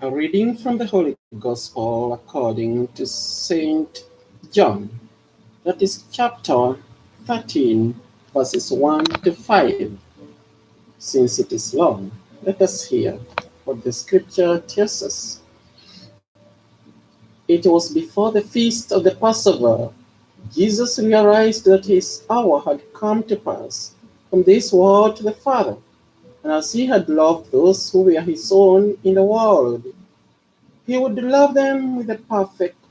A reading from the Holy Gospel according to Saint John. That is chapter 13, verses 1 to 5. Since it is long, let us hear what the scripture tells us. It was before the feast of the Passover. Jesus realized that his hour had come to pass from this world to the Father. And as he had loved those who were his own in the world, he would love them with a perfect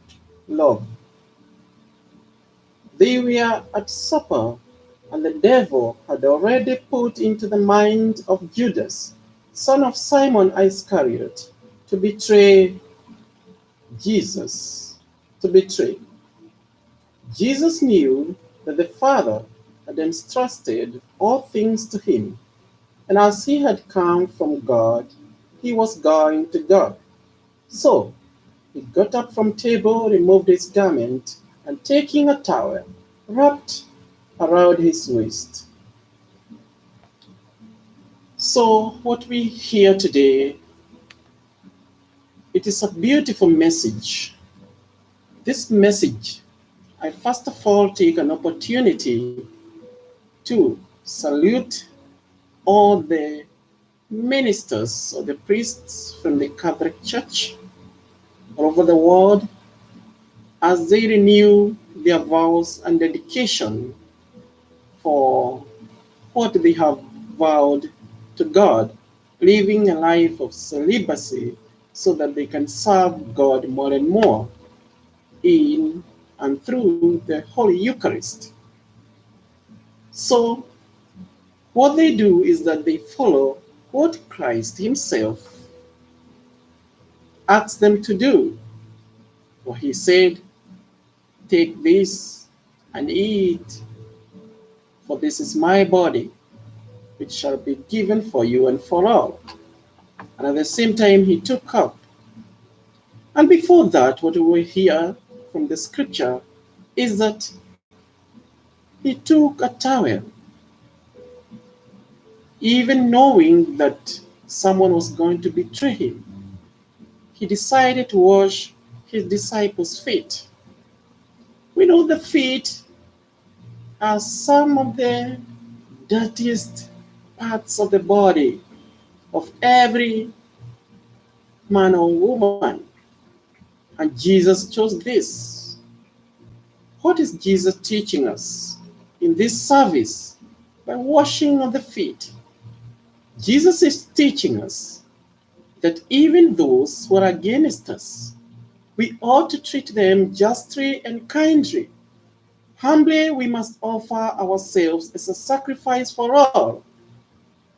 love. They were at supper, and the devil had already put into the mind of Judas, son of Simon Iscariot, to betray Jesus. To betray. Jesus knew that the Father had entrusted all things to him, and as he had come from God, he was going to God. So he got up from table, removed his garment, and taking a towel, wrapped around his waist. So what we hear today, it is a beautiful message. This message, I first of all take an opportunity to salute all the ministers or the priests from the Catholic Church all over the world as they renew their vows and dedication for what they have vowed to God, living a life of celibacy so that they can serve God more and more in and through the Holy Eucharist. So, what they do is that they follow what Christ Himself asked them to do. For He said, "Take this and eat, for this is my body, which shall be given for you and for all." And at the same time, He took cup. And before that, what we hear from the scripture is that He took a towel, even knowing that someone was going to betray Him. He decided to wash His disciples' feet. We know the feet are some of the dirtiest parts of the body of every man or woman. And Jesus chose this. What is Jesus teaching us in this service by washing of the feet? Jesus is teaching us that even those who are against us, we ought to treat them justly and kindly. Humbly, we must offer ourselves as a sacrifice for all.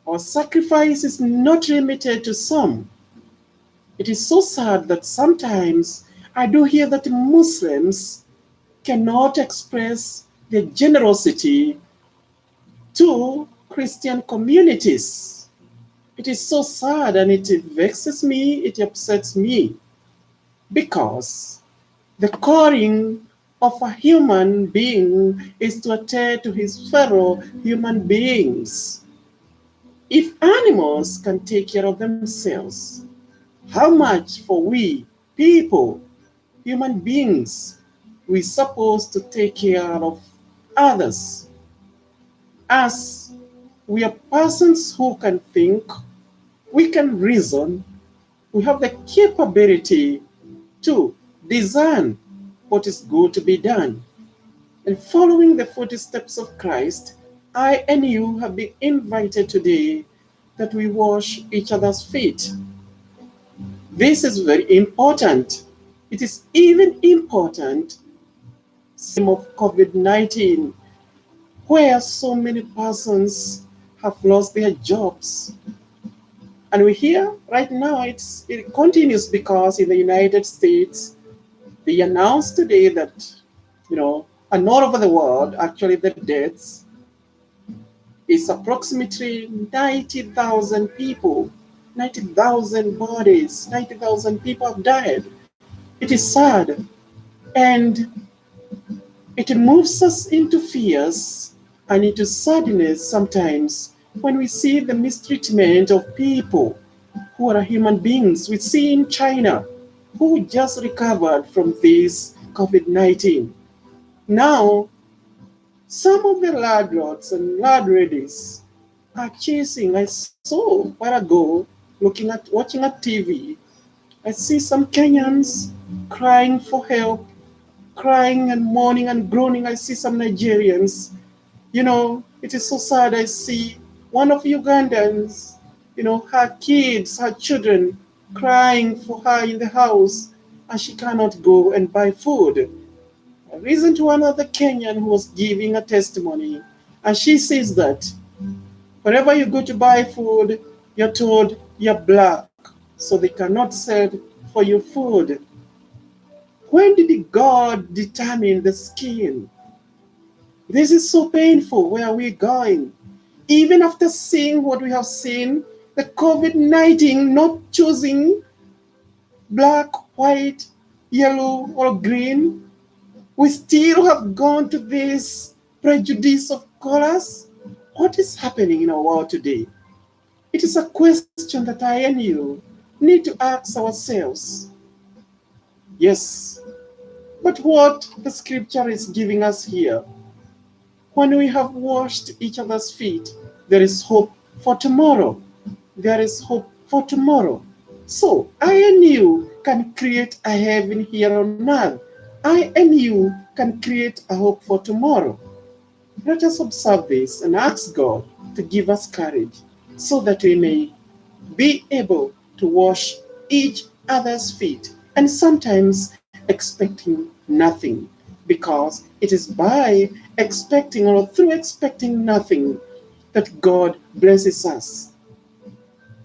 Our sacrifice is not limited to some. It is so sad that sometimes I do hear that Muslims cannot express their generosity to Christian communities. It is so sad and it vexes me, it upsets me, because the calling of a human being is to attend to his fellow human beings. If animals can take care of themselves, how much for we people, human beings, we supposed to take care of others? As we are persons who can think, we can reason, we have the capability to discern what is good to be done. And following the footsteps of Christ, I and you have been invited today that we wash each other's feet. This is very important. It is even important in of COVID-19, where so many persons have lost their jobs. And we hear right now it continues because in the United States, they announced today that, and all over the world, actually the deaths is approximately 90,000 people, 90,000 bodies, 90,000 people have died. It is sad. And it moves us into fears and into sadness sometimes when we see the mistreatment of people. who are human beings. We see in China who just recovered from this COVID-19. Now, some of the landlords and landladies are chasing. I saw a while ago, watching a TV. I see some Kenyans crying for help, crying and mourning and groaning. I see some Nigerians. It is so sad. I see one of Ugandans, her kids, her children crying for her in the house, and she cannot go and buy food. I listened to another Kenyan who was giving a testimony, and she says that wherever you go to buy food, you're told you're black, so they cannot sell for you food. When did God determine the skin? This is so painful. Where are we going? Even after seeing what we have seen, the COVID-19 not choosing black, white, yellow, or green, we still have gone to this prejudice of colors. What is happening in our world today? It is a question that I and you need to ask ourselves. Yes, but what the scripture is giving us here, when we have washed each other's feet, there is hope for tomorrow. There is hope for tomorrow. So I and you can create a heaven here on earth. I and you can create a hope for tomorrow. Let us observe this and ask God to give us courage so that we may be able to wash each other's feet, and sometimes expecting nothing, because it is by expecting or through expecting nothing that God blesses us.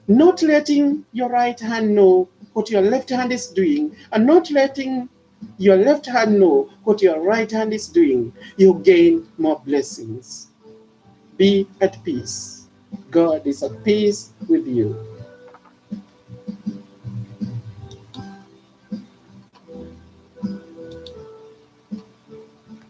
Not letting your right hand know what your left hand is doing, and not letting your left hand know what your right hand is doing, you gain more blessings. Be at peace. God is at peace with you.